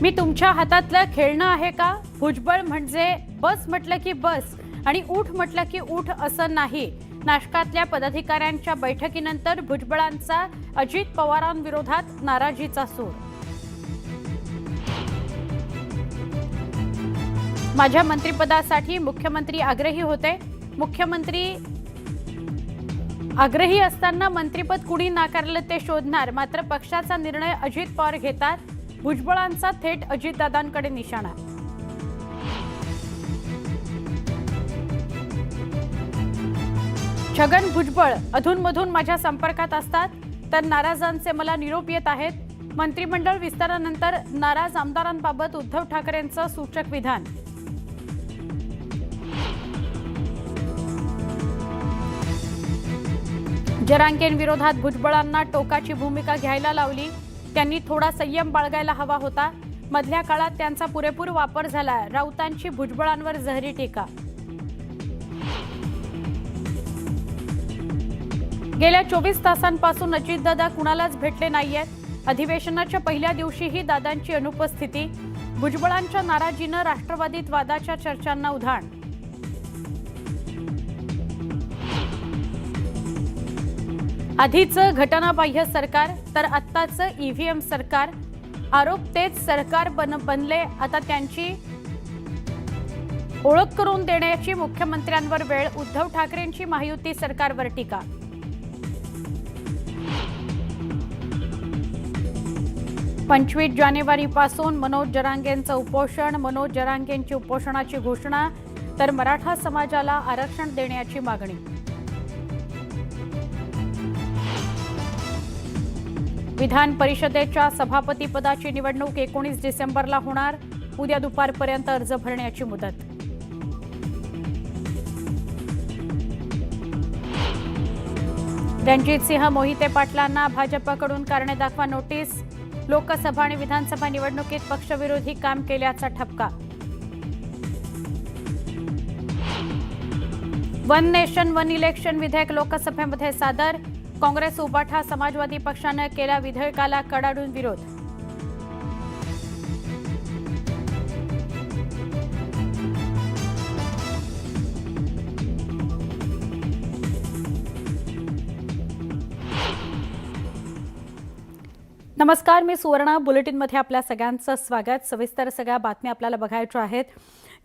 मी तुमच्या हातातलं खेळणं आहे का? भुजबळ म्हणजे बस म्हटलं की बस आणि उठ म्हटलं की उठ असं नाही. नाशकातल्या पदाधिकाऱ्यांच्या बैठकीनंतर भुजबळांचा अजित पवारांविरोधात नाराजीचा सूर. माझ्या मंत्रिपदासाठी मुख्यमंत्री आग्रही होते. मुख्यमंत्री आग्रही असताना मंत्रिपद कुणी नाकारलं ते शोधणार. मात्र पक्षाचा निर्णय अजित पवार घेतात. भुजबळांचा थेट अजितदादांकडे निशाणा. छगन भुजबळ अधूनमधून माझ्या संपर्कात असतात, तर नाराजांचे मला निरोप येत आहेत. मंत्रिमंडळ विस्तारानंतर नाराज आमदारांबाबत उद्धव ठाकरेंचं सूचक विधान. जरांगेंविरोधात भुजबळांना टोकाची भूमिका घ्यायला लावली. त्यांनी थोडा संयम बाळगायला हवा होता. मधल्या काळात त्यांचा पुरेपूर वापर झाला. राऊतांची भुजबळांवर जहरी टीका. गेल्या 24 तासांपासून अजितदादा कुणालाच भेटले नाहीयेत. अधिवेशनाच्या पहिल्या दिवशीही दादांची अनुपस्थिती. भुजबळांच्या नाराजीनं राष्ट्रवादीत वादाच्या चर्चांना उधाण. आधीचं घटनाबाह्य सरकार तर आत्ताचं ईव्हीएम सरकार. आरोप तेच सरकार बनले. आता त्यांची ओळख करून देण्याची मुख्यमंत्र्यांवर वेळ. उद्धव ठाकरेंची महायुती सरकारवर टीका. पंचवीस जानेवारीपासून मनोज जरांगेंचं उपोषण. मनोज जरांगेंची उपोषणाची घोषणा, तर मराठा समाजाला आरक्षण देण्याची मागणी. विधान परिषदेच्या सभापतीपदाची निवडणूक 19 डिसेंबरला होणार. उद्या दुपारपर्यंत अर्ज भरण्याची मुदत. रणजितसिंह मोहिते पाटलांना भाजपकडून कारणे दाखवा नोटीस. लोकसभा आणि विधानसभा निवडणुकीत पक्षविरोधी काम केल्याचा ठपका. वन नेशन वन इलेक्शन विधेयक लोकसभेमध्ये सादर. काँग्रेस, उबाठा, समाजवादी पक्षानं केला विधेयकाला कडाडून विरोध. नमस्कार, मी सुवर्णा. बुलेटिनमध्ये आपल्या सगळ्यांचं स्वागत. सविस्तर सगळ्या बातम्या आपल्याला बघायच्या आहेत.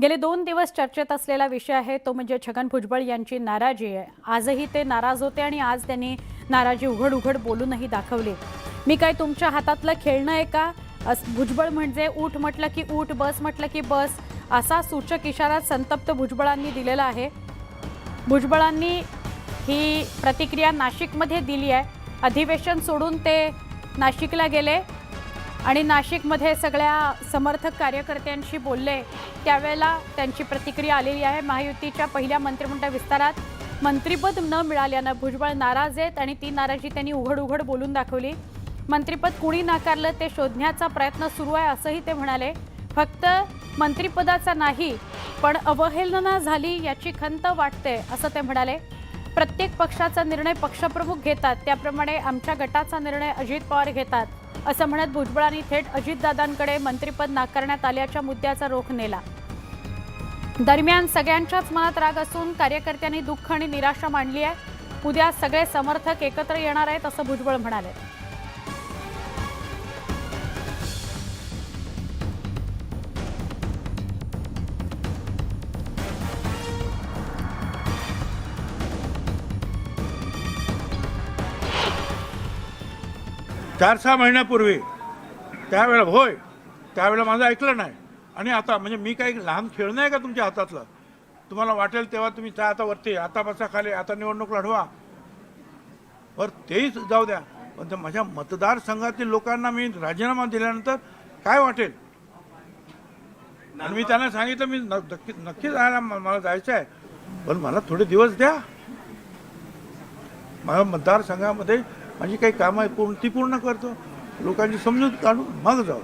गेले 2 दिवस चर्चेत असलेला विषय आहे तो म्हणजे छगन भुजबळ यांची नाराजी आहे. आजही ते नाराज होते आणि आज त्यांनी नाराजी उघड बोलूनही दाखवली. मी काय तुमच्या हातातलं खेळणं आहे का? भुजबळ म्हणजे उठ म्हटलं की उठ, बस म्हटलं की बस असा सूचक इशारा संतप्त भुजबळांनी दिलेला आहे. भुजबळांनी ही प्रतिक्रिया नाशिकमध्ये दिली आहे. अधिवेशन सोडून ते नाशिकला गेले आणि नाशिकमध्ये सगळ्या समर्थक कार्यकर्त्यांशी बोलले. त्यावेळेला त्यांची प्रतिक्रिया आलेली आहे. महायुतीच्या पहिल्या मंत्रिमंडळ विस्तारात मंत्रिपद न मिळाल्यानं भुजबळ नाराज आहेत आणि ती नाराजी त्यांनी उघड बोलून दाखवली. मंत्रिपद कुणी नाकारलं ते शोधण्याचा प्रयत्न सुरू आहे असंही ते म्हणाले. फक्त मंत्रिपदाचा नाही पण अवहेलना झाली याची खंत वाटते असं ते म्हणाले. प्रत्येक पक्षाचा निर्णय पक्षप्रमुख घेतात, त्याप्रमाणे आमच्या गटाचा निर्णय अजित पवार घेतात असं म्हणत भुजबळांनी थेट अजितदादांकडे मंत्रिपद नाकारण्यात आल्याच्या मुद्द्याचा रोख नेला. दरम्यान सगळ्यांच्याच मनात राग असून कार्यकर्त्यांनी दुःख आणि निराशा मांडली आहे. उद्या सगळे समर्थक एकत्र येणार आहेत असं भुजबळ म्हणाले. चार 6 महिन्यापूर्वी त्यावेळेला होय, त्यावेळेला माझं ऐकलं नाही. आणि आता म्हणजे मी काही लहान खेळणं आहे का तुमच्या हातातलं? तुम्हाला वाटेल तेव्हा तुम्ही त्या आता वरती, आता बसा खाली, आता निवडणूक लढवा. बरं तेही जाऊ द्या, पण त्या माझ्या मतदारसंघातील लोकांना मी राजीनामा दिल्यानंतर काय वाटेल? आणि मी त्यांना सांगितलं मी नक्की जायला मला जायचं आहे, पण मला थोडे दिवस द्या. माझ्या मतदारसंघामध्ये माझी काही कामं आहे ती पूर्ण करतो, लोकांची समजूत काढून मग जाऊ.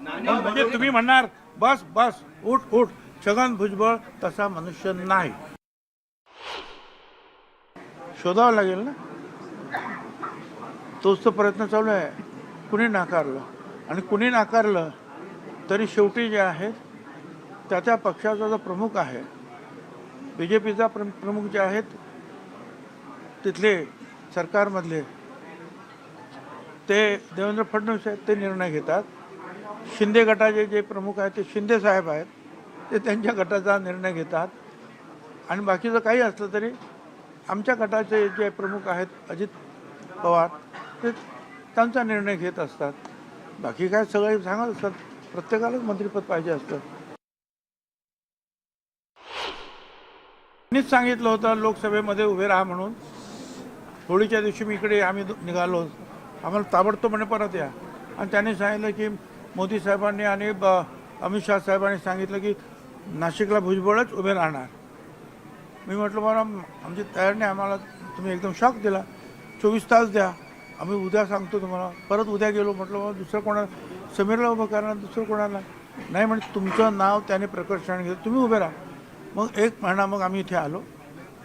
म्हणजे तुम्ही म्हणणार बस बस उठ. छगन भुजबळ तसा मनुष्य नाही. शोधावं लागेल ना, तोच तो प्रयत्न चालू आहे. कुणी नाकारलं आणि कुणी नाकारलं तरी शेवटी जे आहे त्या पक्षाचा जो प्रमुख आहे, BJPचा प्रमुख जे आहेत तिथले सरकारमधले ते देवेंद्र फडणवीस आहेत, ते निर्णय घेतात. शिंदे गटाचे जे प्रमुख आहेत ते शिंदे साहेब आहेत, ते त्यांच्या गटाचा निर्णय घेतात. आणि बाकीचं काही असलं तरी आमच्या गटाचे जे प्रमुख आहेत अजित पवार, ते त्यांचा निर्णय घेत असतात. बाकी काय सगळे सांगत असतात, प्रत्येकालाच मंत्रिपद पाहिजे असतं. मीच सांगितलं होतं लोकसभेमध्ये उभे राहा म्हणून. होळीच्या दिवशी मी इकडे आम्ही निघालो, आम्हाला ताबडतोब म्हणे परत या. आणि त्यांनी सांगितलं की मोदी साहेबांनी आणि अमित शाह साहेबांनी सांगितलं की नाशिकला भुजबळच उभे राहणार. मी म्हटलं बरं, आमची तयार नाही, आम्हाला तुम्ही एकदम शॉक दिला. 24 तास द्या, आम्ही उद्या सांगतो तुम्हाला. परत उद्या गेलो, म्हटलं बाबा दुसरं कोणाला, समीरला उभं करणार, दुसरं कोणाला नाही. म्हणजे तुमचं नाव त्याने प्रकर्षण घेतलं, तुम्ही उभे राहा. मग 1 महिना मग आम्ही इथे आलो.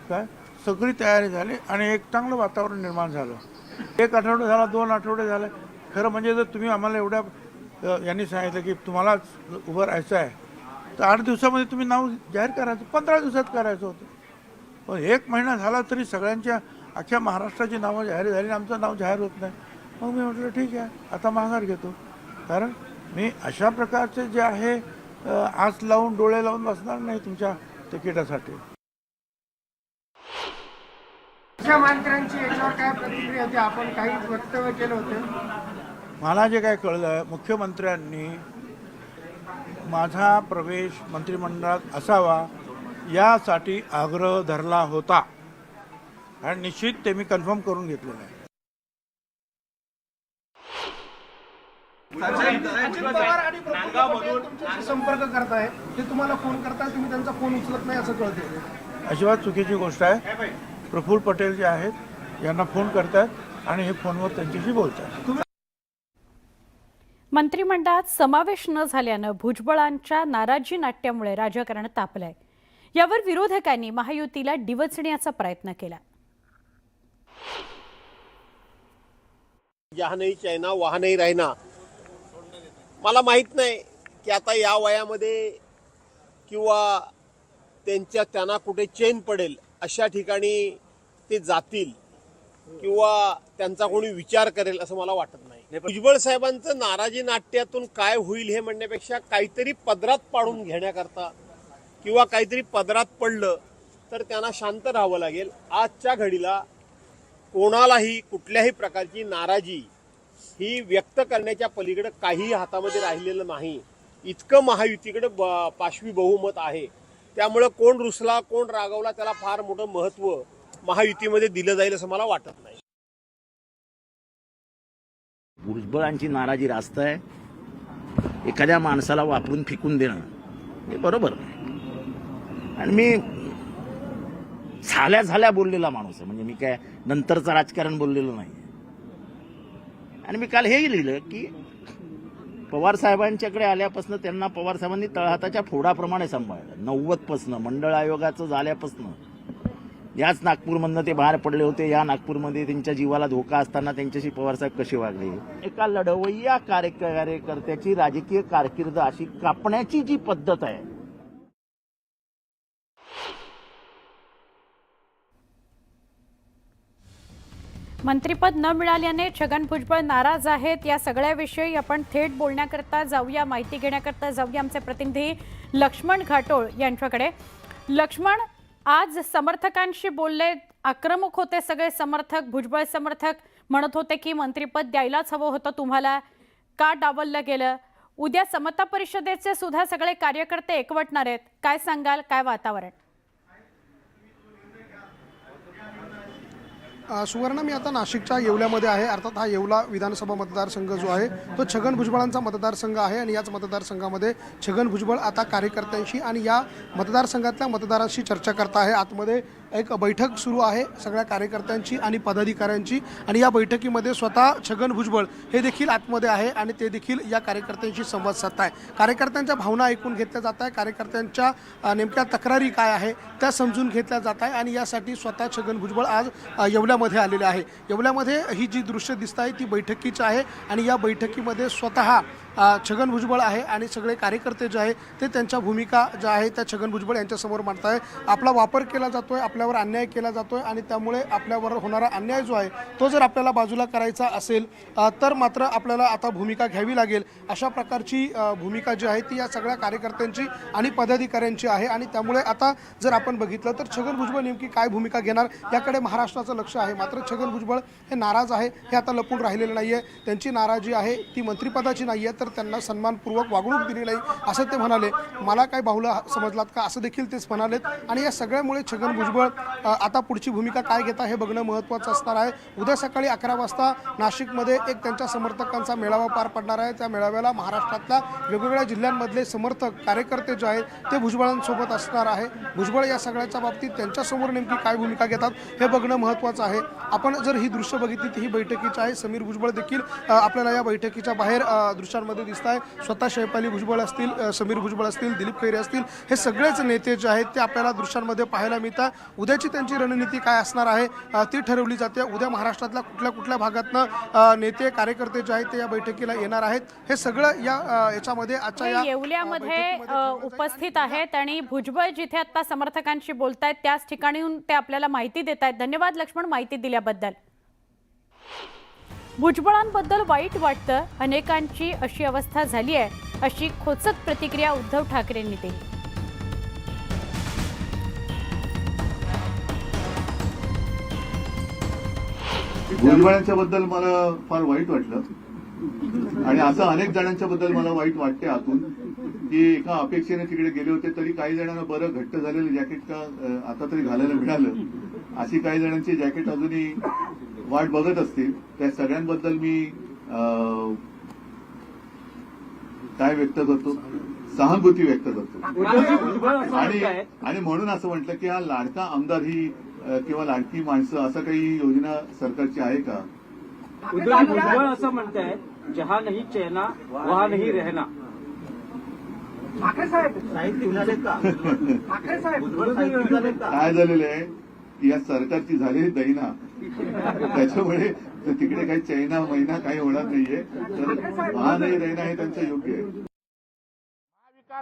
काय सगळी तयारी झाली आणि एक चांगलं वातावरण निर्माण झालं. 1 आठवडा झाला, 2 आठवडे झाले. खरं म्हणजे जर तुम्ही आम्हाला एवढ्या यांनी सांगितलं की तुम्हाला उभं राहायचं आहे, तर 8 दिवसामध्ये तुम्ही नाव जाहीर करायचं, 15 दिवसात करायचं होतं. पण 1 महिना झाला तरी सगळ्यांच्या अख्ख्या महाराष्ट्राची नावं जाहीर झाली, आमचं नाव जाहीर होत नाही. मग मी म्हटलं ठीक आहे, आता माघार घेतो. कारण मी अशा प्रकारचे जे आहे आस लावून डोळे लावून बसणार नाही तुमच्या तिकिटासाठी. मुख्यमंत्र्यांची याच्यावर काय प्रतिक्रिया होती? आपण काही वक्तव्य केलं होतं. मला जे काय कळलं, मुख्यमंत्र्यांनी माझा प्रवेश मंत्रिमंडळात असावा यासाठी आग्रह धरला होता आणि निश्चित ते मी कन्फर्म करून घेतलेलं आहे. अजित पवार आणि प्रफुल्ल पटेल तुमच्याशी संपर्क करताय, ते तुम्हाला फोन करताय, तुम्ही त्यांचा फोन उचलत नाही असं कळते. अजिबात चुकीची गोष्ट आहे. प्रफुल्ल पटेल जे आहेत यांना फोन करतात आणि हे फोनवर त्यांच्याशी बोलतात. मंत्रिमंडळात समावेश न झाल्यानं भुजबळांच्या नाराजी नाट्यामुळे राजकारण तापलंय. यावर विरोधकांनी महायुतीला डिवचण्याचा प्रयत्न केला. जहाँ नहीं चाहना वहाँ नहीं रहना. मला माहित नाही की आता या वयामध्ये किंवा त्यांना कुठे चैन पडेल अशा ठिकाणी ते जातील किंवा त्यांचा कोणी विचार करेल असं मला वाटत नाही. भुजबळ साहेबांचं नाराजी नाट्यातून काय होईल हे म्हणण्यापेक्षा काहीतरी पदरात पाडून घेण्याकरता किंवा काहीतरी पदरात पडलं तर त्यांना शांत राहावं लागेल. आजच्या घडीला कोणालाही कुठल्याही प्रकारची नाराजी ही व्यक्त करण्याच्या पलीकडे काही हातामध्ये राहिलेलं नाही. इतकं महायुतीकडे पाशवी बहुमत आहे. त्यामुळे कोण रुसला कोण रागवला त्याला फार मोठं महत्त्व महायुतीमध्ये दिलं जाईल असं मला वाटत नाही. भुजबळांची नाराजी रास्त आहे. एखाद्या माणसाला वापरून फेकून देणं हे बरोबर नाही. आणि मी झाल्या बोललेला माणूस आहे, म्हणजे मी काय नंतरचं राजकारण बोललेलो नाही. आणि मी काल हे लिहिलं की पवार साहेबांच्याकडे आल्यापासून त्यांना पवार साहेबांनी तळहाताच्या फोडाप्रमाणे सांभाळलं. 90 मंडळ आयोगाचं झाल्यापासून याच नागपूरमधनं ते बाहेर पडले होते. या नागपूरमध्ये त्यांच्या जीवाला धोका असताना त्यांच्याशी पवार साहेब कसे वागले. एका लढवय्या कार्यकर्त्याची राजकीय कारकीर्द अशी कापण्याची जी पद्धत आहे, मंत्रिपद न मिळाल्याने छगन भुजबळ नाराज आहेत. या सगळ्याविषयी आपण थेट बोलण्याकरता जाऊया, माहिती घेण्याकरता जाऊया आमचे प्रतिनिधी लक्ष्मण घाटोळ यांच्याकडे. लक्ष्मण, आज समर्थकांशी बोलले, आक्रमक होते सगळे समर्थक. भुजबळ समर्थक म्हणत होते की मंत्रिपद द्यायलाच हवं होतं तुम्हाला, का डावललं गेलं. उद्या समता परिषदेचे सुद्धा सगळे कार्यकर्ते एकवटणार आहेत, काय सांगाल, काय वातावरण? सुवर्ण, मी आता नाशिकच्या येवल्यामध्ये आहे. अर्थात हा येवला विधानसभा मतदारसंघ जो आहे तो छगन भुजबळांचा मतदारसंघ आहे आणि याच मतदारसंघामध्ये छगन भुजबळ आता कार्यकर्त्यांशी आणि या मतदारसंघातल्या मतदारांशी चर्चा करत आहे. आतमध्ये एक बैठक सुरू आहे सगळ्या कार्यकर्त्यांची आणि पदाधिकाऱ्यांची, आणि या बैठकीमध्ये स्वतः छगन भुजबळ हे देखील आतमध्ये आहे आणि ते देखील या कार्यकर्त्यांशी संवाद साधत आहे. कार्यकर्त्यांच्या भावना ऐकून घेतल्या जात आहे, कार्यकर्त्यांच्या नेमक्या तक्रारी काय आहे त्या समजून घेतल्या जात आहे, आणि यासाठी स्वतः छगन भुजबळ आज येवल्यामध्ये आलेले आहे. येवल्यामध्ये ही जी दृश्य दिसत आहे ती बैठकीची आहे, आणि या बैठकीमध्ये स्वतः छगन भुजबळ आहे आणि सगळे कार्यकर्ते जे आहे ते त्यांच्या भूमिका ज्या आहे त्या छगन भुजबळ यांच्यासमोर मांडत आहे. आपला वापर केला जातोय, आपल्यावर अन्याय केला जातोय, आणि त्यामुळे आपल्यावर होणारा अन्याय जो आहे तो जर आपल्याला बाजूला करायचा असेल तर मात्र आपल्याला आता भूमिका घ्यावी लागेल. अशा प्रकारची भूमिका जी आहे ती या सगळ्या कार्यकर्त्यांची आणि पदाधिकाऱ्यांची आहे, आणि त्यामुळे आता जर आपण बघितलं तर छगन भुजबळ नेमकी काय भूमिका घेणार याकडे महाराष्ट्राचं लक्ष आहे. मात्र छगन भुजबळ हे नाराज आहे, हे आता लपून राहिलेलं नाही आहे. त्यांची नाराजी आहे ती मंत्रिपदाची नाही आहे, तर त्यांना सन्मानपूर्वक वागणूक दिली नाही असं ते म्हणाले. मला काय बाहुला समजलात का असं देखील तेच म्हणालेत. आणि या सगळ्यामुळे छगन भुजबळ आता पुढची भूमिका काय घेता हे बघणं महत्त्वाचं असणार आहे. उद्या सकाळी 11 वाजता नाशिकमध्ये एक त्यांच्या समर्थकांचा मेळावा पार पडणार आहे. त्या मेळाव्याला महाराष्ट्रातल्या वेगवेगळ्या जिल्ह्यांमधले समर्थक कार्यकर्ते जे आहेत ते भुजबळांसोबत असणार आहे. भुजबळ या सगळ्याच्या बाबतीत त्यांच्यासमोर नेमकी काय भूमिका घेतात हे बघणं महत्त्वाचं आहे. आपण जर ही दृश्य बघितली तर ही बैठकीची आहे. समीर भुजबळ देखील आपल्याला या बैठकीच्या बाहेर दृश्यांमध्ये दिसत आहे. स्वतः शैपाली भुजबळ असतील, समीर भुजबळ असतील, दिलीप खैरे असतील, हे सगळेच नेते जे आहेत ते आपल्याला दृश्यांमध्ये पाहायला मिळतात. उद्याची त्यांची रणनीती काय असणार आहे ती ठरवली जाते. उद्या महाराष्ट्रातल्या कुठल्या कुठल्या भागातनं नेते कार्यकर्ते जे आहेत ते या बैठकीला येणार आहेत हे सगळं याच्यामध्ये आजच्या या येवल्यामध्ये उपस्थित आहेत, आणि भुजबळ जिथे आता समर्थकांशी बोलतायत त्याच ठिकाणीहून ते आपल्याला माहिती देत आहेत. धन्यवाद लक्ष्मण माहिती दिल्याबद्दल. भुजबळांबद्दल वाईट वाटतं, अनेकांची अशी अवस्था झाली आहे, अशी खोचक प्रतिक्रिया उद्धव ठाकरेंनी दिली. भुजबळांच्या बद्दल मला फार वाईट वाटलं, आणि असं अनेक जणांच्या बद्दल मला वाईट वाटते आतून की एका अपेक्षेने तिकडे गेले होते तरी काही जणांना बरं घट्ट झालेलं जॅकेट का आता तरी घालायला मिळालं, अशी काही जणांची जॅकेट अजूनही वाट बघत असतील. त्या सगळ्यांबद्दल मी काय व्यक्त करतो, सहानुभूती व्यक्त करतो. आणि म्हणून असं म्हटलं की हा लाडका आमदार ही किंवा लाडकी माणसं असं काही योजना सरकारची आहे का? भुजबळ असं म्हणतायत, जहा नाही चैना वहा नाही रहना. काय झालेलं आहे की या सरकारची झालेली दैना, त्याच्यामुळे तिकडे काही चैना महिना काही होणार नाहीये, तर वहा नाही रहना हे त्यांचं योग्य आहे.